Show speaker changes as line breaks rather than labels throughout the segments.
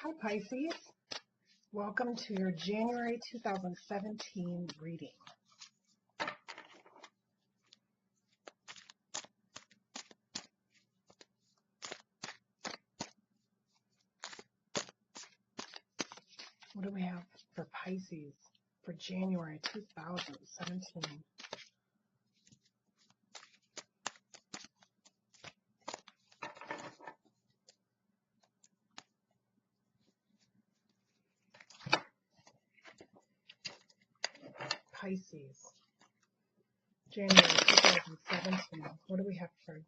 Hi Pisces, welcome to your January 2017 reading. What do we have for Pisces for January 2017? Pisces, January 2017. What do we have for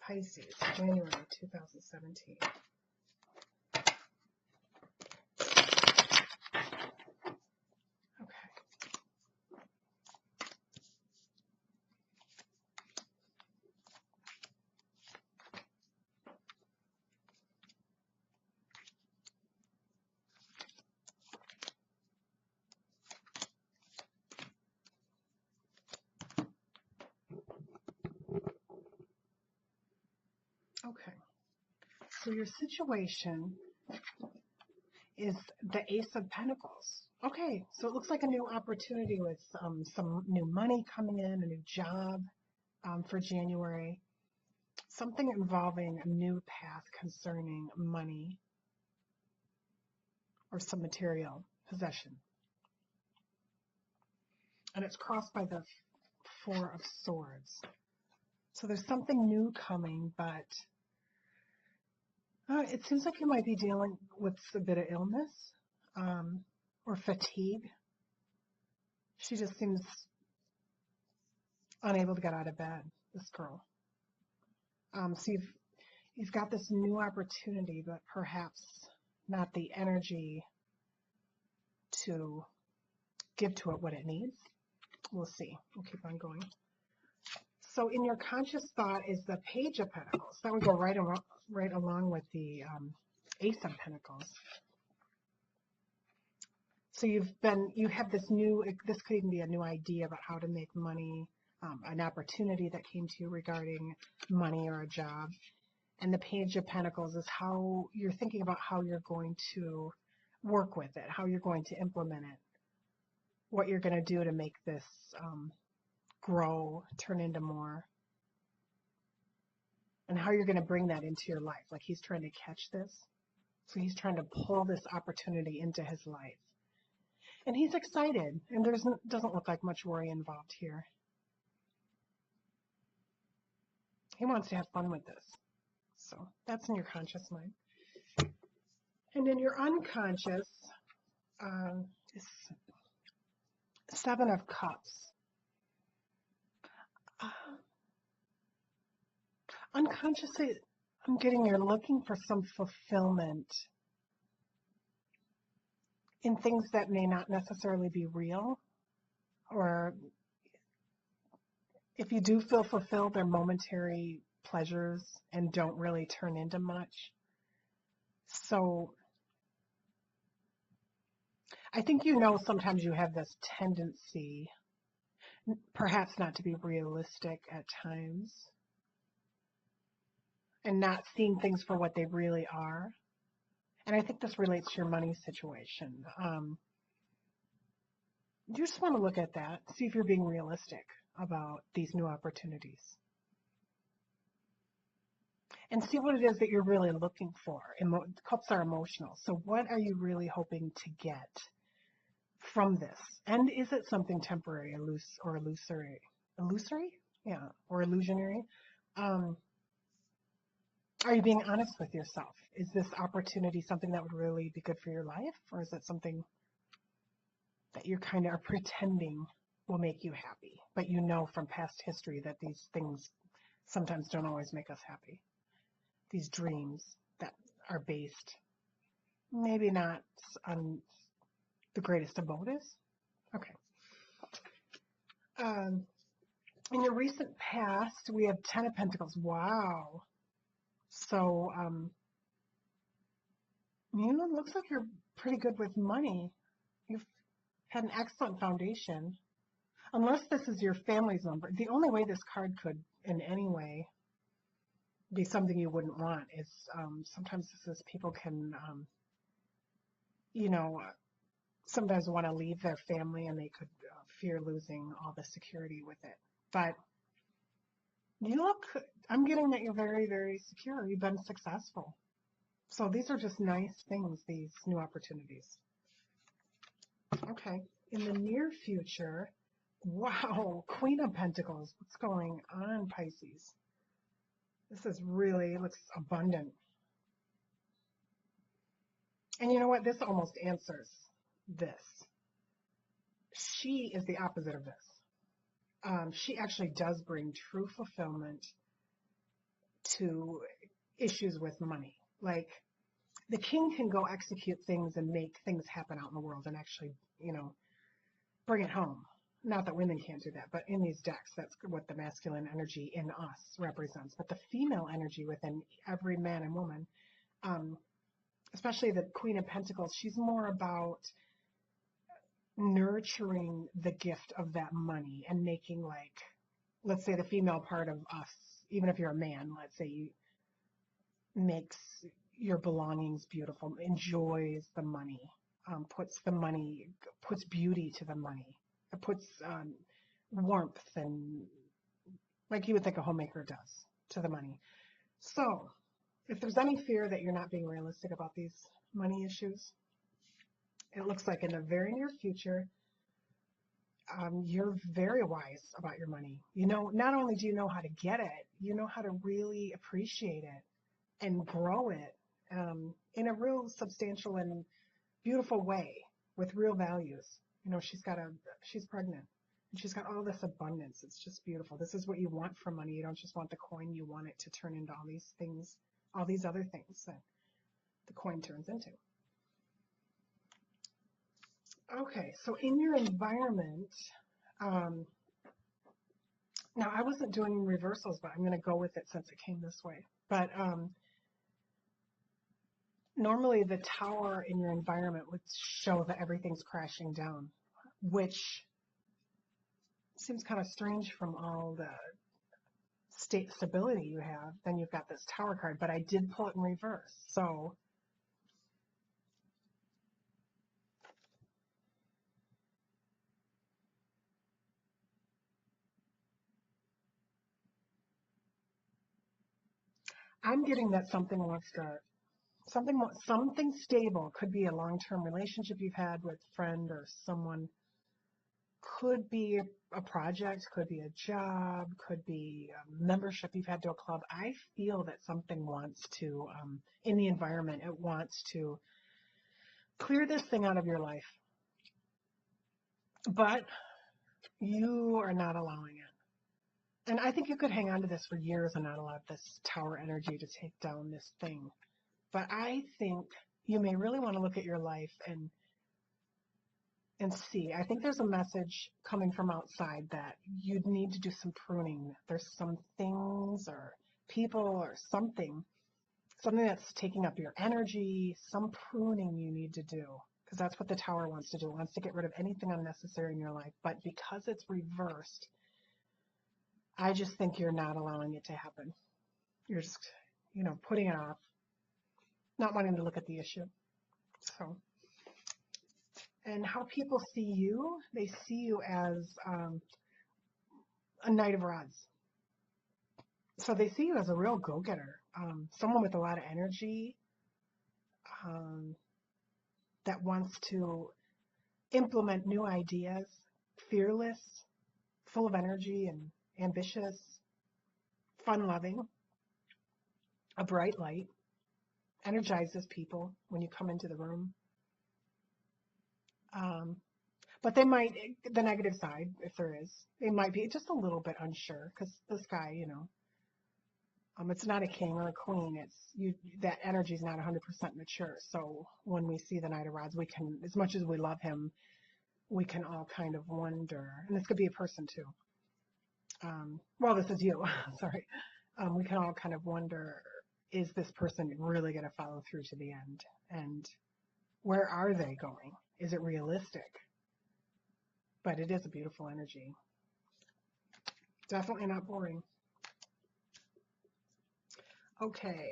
Pisces, January 2017? Okay. Okay. So your situation is the Ace of Pentacles. Okay, so it looks like a new opportunity with some new money coming in, a new job for January. Something involving a new path concerning money or some material possession. And it's crossed by the Four of Swords. So there's something new coming, but it seems like you might be dealing with a bit of illness or fatigue. She just seems unable to get out of bed, this girl. So you've got this new opportunity, but perhaps not the energy to give to it what it needs. We'll see. We'll keep on going. So in your conscious thought is the Page of Pentacles. That would go right along with the Ace of Pentacles. So you have this this could even be a new idea about how to make money, an opportunity that came to you regarding money or a job. And the Page of Pentacles is how you're thinking about how you're going to work with it, how you're going to implement it, what you're going to do to make this grow, turn into more, and how you're going to bring that into your life. Like he's trying to catch this. So he's trying to pull this opportunity into his life. And he's excited, and doesn't look like much worry involved here. He wants to have fun with this. So that's in your conscious mind. And in your unconscious, is Seven of Cups. Unconsciously, I'm getting you're looking for some fulfillment in things that may not necessarily be real, or if you do feel fulfilled, they're momentary pleasures and don't really turn into much. So I think sometimes you have this tendency, perhaps not to be realistic at times, and not seeing things for what they really are. And I think this relates to your money situation. You just want to look at that, see if you're being realistic about these new opportunities. And see what it is that you're really looking for. Cups are emotional. So what are you really hoping to get from this? And is it something temporary, illusory? Yeah, or illusionary? Are you being honest with yourself? Is this opportunity something that would really be good for your life? Or is it something that you kind of are pretending will make you happy? But you know from past history that these things sometimes don't always make us happy. These dreams that are based maybe not on the greatest of motives. Okay. In your recent past, we have Ten of Pentacles. Wow. So, it looks like you're pretty good with money. You've had an excellent foundation. Unless this is your family's number. The only way this card could in any way be something you wouldn't want is sometimes this is people can you know, sometimes want to leave their family and they could fear losing all the security with it. But you look, I'm getting that you're very, very secure. You've been successful. So these are just nice things, these new opportunities. Okay. In the near future, wow, Queen of Pentacles. What's going on, Pisces? This is really looks abundant. And you know what? This almost answers this. She is the opposite of this. She actually does bring true fulfillment to issues with money. Like the king can go execute things and make things happen out in the world and actually, bring it home. Not that women can't do that, but in these decks, that's what the masculine energy in us represents. But the female energy within every man and woman, especially the Queen of Pentacles, she's more about nurturing the gift of that money and making, like, let's say the female part of us, even if you're a man, let's say you makes your belongings beautiful, enjoys the money, puts beauty to the money, it puts warmth and like you would think a homemaker does to the money. So if there's any fear that you're not being realistic about these money issues, it looks like in the very near future, you're very wise about your money. Not only do you know how to get it, you know how to really appreciate it and grow it in a real substantial and beautiful way with real values. She's pregnant and she's got all this abundance. It's just beautiful. This is what you want from money. You don't just want the coin. You want it to turn into all these things, all these other things that the coin turns into. Okay, so in your environment, now I wasn't doing reversals, but I'm going to go with it since it came this way. But normally the tower in your environment would show that everything's crashing down, which seems kind of strange from all the state stability you have. Then you've got this tower card, but I did pull it in reverse. So I'm getting that something stable, could be a long-term relationship you've had with a friend or someone, could be a project, could be a job, could be a membership you've had to a club. I feel that something wants to, in the environment, it wants to clear this thing out of your life. But you are not allowing it. And I think you could hang on to this for years and not allow this tower energy to take down this thing. But I think you may really want to look at your life and see. I think there's a message coming from outside that you'd need to do some pruning. There's some things or people or something that's taking up your energy, some pruning you need to do. Because that's what the tower wants to do. It wants to get rid of anything unnecessary in your life. But because it's reversed, I just think you're not allowing it to happen. You're just, putting it off, not wanting to look at the issue. So, and how people see you, they see you as a Knight of Rods. So they see you as a real go-getter, someone with a lot of energy, that wants to implement new ideas, fearless, full of energy and ambitious, fun-loving, a bright light, energizes people when you come into the room. But they might, the negative side, if there is, they might be just a little bit unsure because this guy, it's not a king or a queen. That energy is not 100% mature. So when we see the Knight of Rods, we can, as much as we love him, we can all kind of wonder, and this could be a person too. Well, this is you, sorry. We can all kind of wonder, is this person really going to follow through to the end? And where are they going? Is it realistic? But it is a beautiful energy. Definitely not boring. Okay.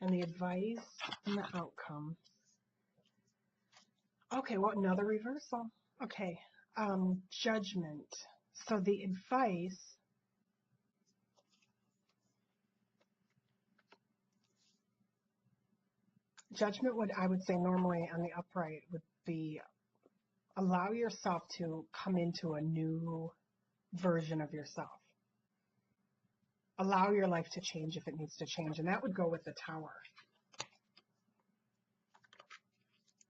And the advice and the outcome. Okay, well, another reversal. Okay, judgment. So the advice, judgment would, I would say normally on the upright would be allow yourself to come into a new version of yourself. Allow your life to change if it needs to change. And that would go with the tower.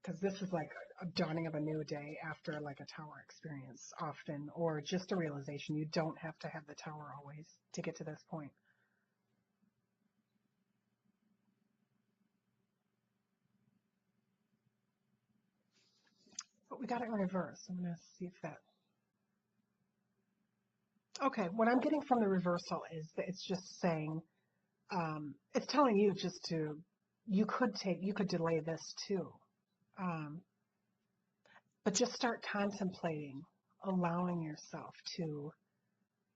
Because this is like a dawning of a new day after like a tower experience often, or just a realization. You don't have to have the tower always to get to this point. But we got it in reverse. I'm going to see if that. Okay, what I'm getting from the reversal is that it's just saying, it's telling you just to, you could delay this too. Um, but just start contemplating, allowing yourself to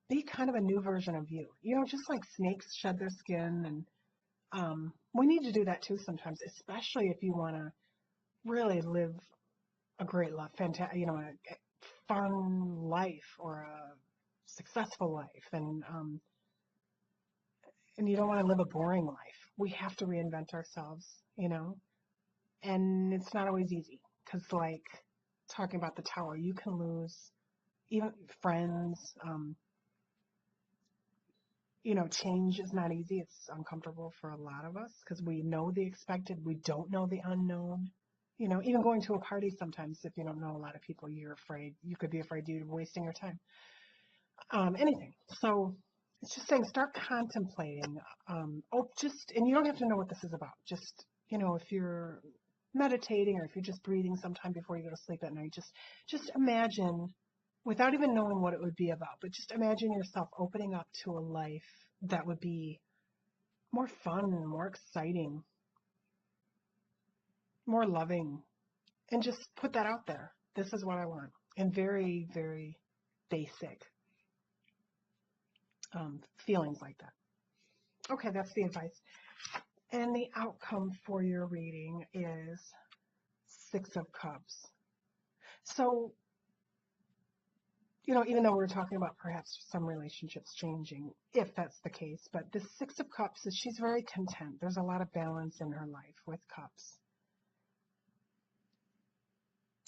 be kind of a new version of you. You know, just like snakes shed their skin, and we need to do that too sometimes, especially if you want to really live a great life, a fun life or a successful life, and you don't want to live a boring life. We have to reinvent ourselves, and it's not always easy because, like talking about the tower, you can lose even friends. Change is not easy. It's uncomfortable for a lot of us because we know the expected, we don't know the unknown. Even going to a party sometimes, if you don't know a lot of people, you're afraid. You could be afraid you're wasting your time. Anything. So it's just saying, start contemplating. And you don't have to know what this is about. Just, if you're meditating or if you're just breathing sometime before you go to sleep at night, just imagine, without even knowing what it would be about, but just imagine yourself opening up to a life that would be more fun, more exciting, more loving, and just put that out there. This is what I want. And very, very basic feelings like that. Okay, that's the advice. And the outcome for your reading is Six of Cups. So, even though we're talking about perhaps some relationships changing, if that's the case, but the Six of Cups is she's very content. There's a lot of balance in her life with cups.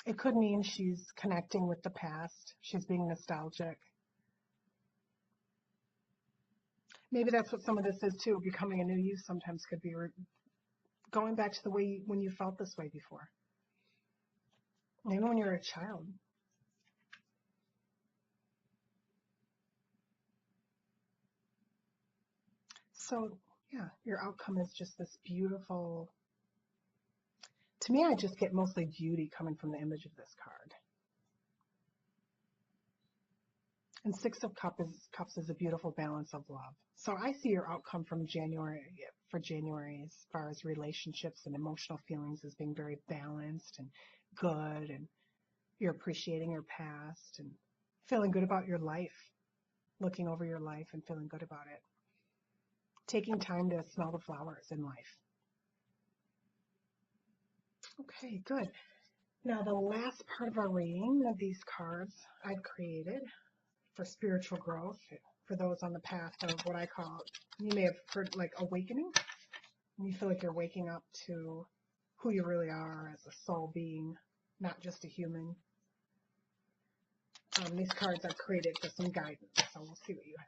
It could mean she's connecting with the past. She's being nostalgic. Maybe that's what some of this is too. Becoming a new you sometimes could be going back to the way when you felt this way before. Maybe when you were a child. So, yeah, your outcome is just this beautiful. To me, I just get mostly beauty coming from the image of this card. And Six of Cups is a beautiful balance of love. So I see your outcome from January as far as relationships and emotional feelings as being very balanced and good, and you're appreciating your past and feeling good about your life, looking over your life and feeling good about it. Taking time to smell the flowers in life. Okay, good. Now the last part of our reading of these cards I've created for spiritual growth, for those on the path of what I call, you may have heard like awakening. You feel like you're waking up to who you really are as a soul being, not just a human. These cards I've created for some guidance, so we'll see what you have.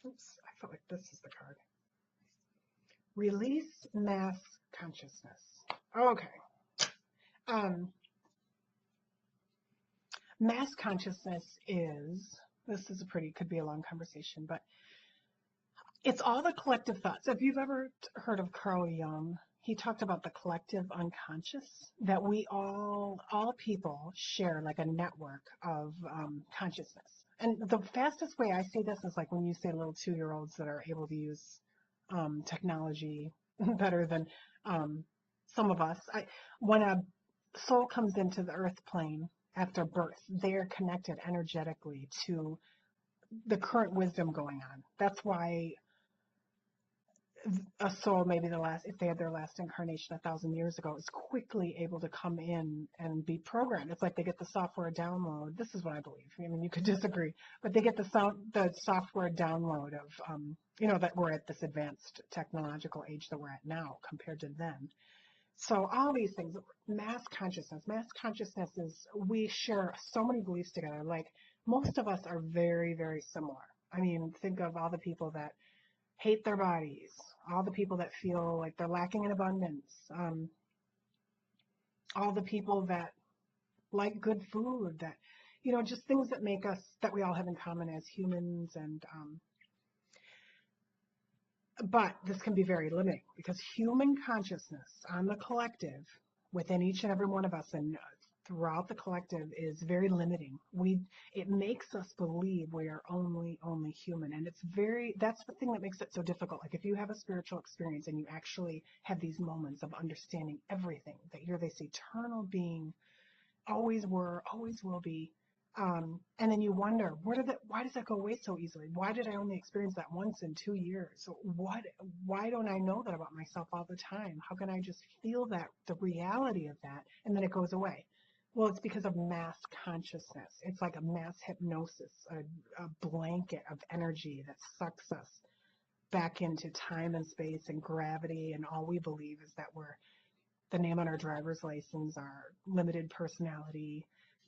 Oops, I felt like this is the card. Release mass consciousness. Okay. Mass consciousness could be a long conversation, but it's all the collective thoughts. If you've ever heard of Carl Jung, he talked about the collective unconscious, that we all people share like a network of consciousnness. And the fastest way I see this is like when you say little 2-year-olds that are able to use technology better than some of us. When a soul comes into the earth plane after birth, they're connected energetically to the current wisdom going on. That's why a soul, maybe if they had their last incarnation 1,000 years ago, is quickly able to come in and be programmed. It's like they get the software download. This is what I believe. I mean, you could disagree, but they get the software download of, that we're at this advanced technological age that we're at now compared to then. So all these things, mass consciousness is, we share so many beliefs together. Like, most of us are very, very similar. I mean, think of all the people that hate their bodies, all the people that feel like they're lacking in abundance, all the people that like good food, that, just things that make us, that we all have in common as humans. And but this can be very limiting, because human consciousness on the collective, within each and every one of us and throughout the collective, is very limiting. It makes us believe we are only human, and that's the thing that makes it so difficult. Like, if you have a spiritual experience and you actually have these moments of understanding everything, that you're this eternal being, always were, always will be. And then you wonder, why does that go away so easily? Why did I only experience that once in 2 years? So why don't I know that about myself all the time? How can I just feel that, the reality of that, and then it goes away? Well, it's because of mass consciousness. It's like a mass hypnosis, a blanket of energy that sucks us back into time and space and gravity, and all we believe is that we're the name on our driver's license, our limited personality.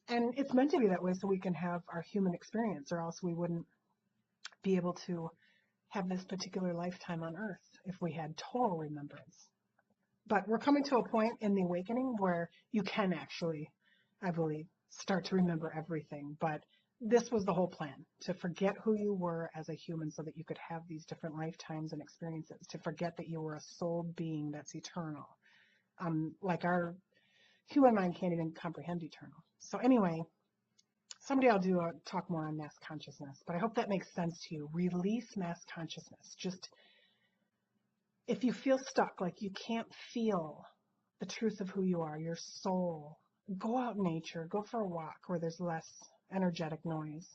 And it's meant to be that way so we can have our human experience, or else we wouldn't be able to have this particular lifetime on Earth if we had total remembrance. But we're coming to a point in the awakening where you can actually, I believe, start to remember everything. But this was the whole plan, to forget who you were as a human so that you could have these different lifetimes and experiences, to forget that you were a soul being that's eternal. Like, our human mind can't even comprehend eternal. So anyway, someday I'll do a talk more on mass consciousness, but I hope that makes sense to you. Release mass consciousness. Just, if you feel stuck, like you can't feel the truth of who you are, your soul, go out in nature, go for a walk where there's less energetic noise.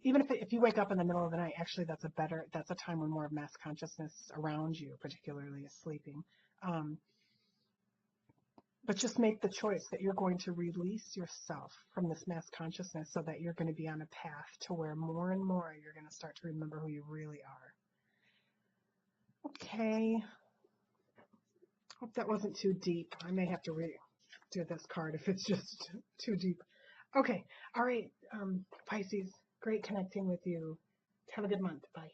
Even if you wake up in the middle of the night, actually that's a time when more of mass consciousness around you, particularly, is sleeping. But just make the choice that you're going to release yourself from this mass consciousness, so that you're going to be on a path to where more and more you're going to start to remember who you really are. Okay. Hope that wasn't too deep. I may have to redo this card if it's just too deep. Okay. All right. Pisces, great connecting with you. Have a good month. Bye.